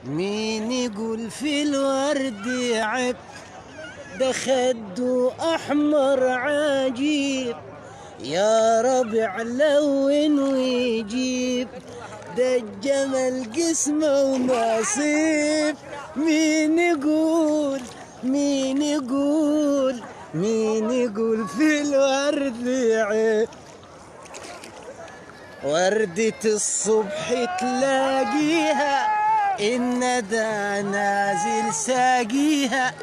مين يقول في الورد عب، ده خده أحمر عجيب، يا ربيع لون ويجيب، ده الجمل قسمه ونصيب. مين يقول مين يقول مين يقول في الورد عيب، وردة الصبح تلاقيها الندى نازل ساقيها،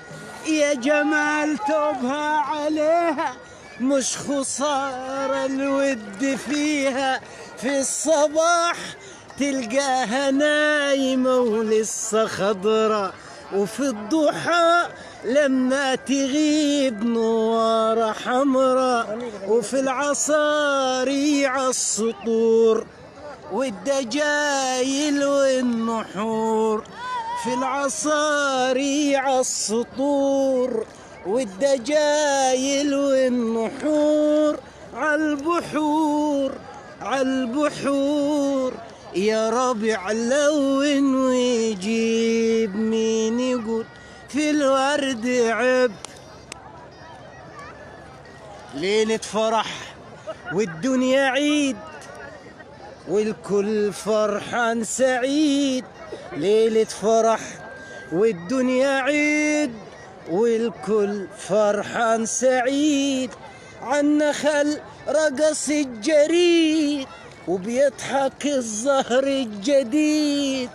يا جمال توبها عليها مش خسارة الود فيها. في الصباح تلقاها نايمة ولسه خضرة، وفي الضحى لما تغيب نوارة حمرة، وفي العصاريع السطور والدجايل والنحور. في العصاريع السطور والدجايل والنحور، عالبحور عالبحور، يا ربيع لون ويجيب. مين يقول في الورد عب، ليلة فرح والدنيا عيد، والكل فرحان سعيد. ليلة فرح والدنيا عيد، والكل فرحان سعيد. عالنخل رقص الجريد، وبيضحك الزهر الجديد.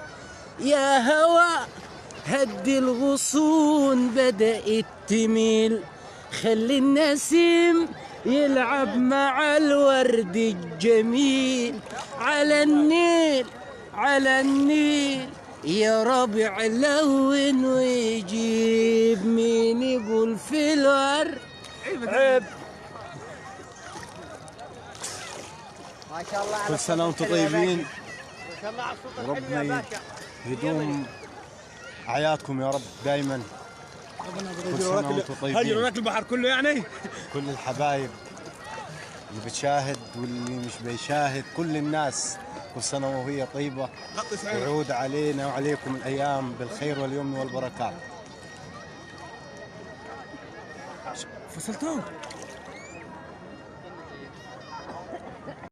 يا هوا هدي الغصون بدأت تميل، خلي النسيم يلعب مع الورد الجميل. على النيل على النيل، يا ربيع لون ويجيب. مين يقول في الورد عيب. ما شاء الله. كل سنة وانتم طيبين، وربنا يدوم أعيادكم يا رب دائما. كل سنة وانتم طيبين. هاجرونك البحر كله يعني. كل الحبايب اللي بتشاهد واللي مش بيشاهد، كل الناس كل سنة وهي طيبة، ويعود علينا وعليكم الأيام بالخير واليمن والبركات. فصلتوه.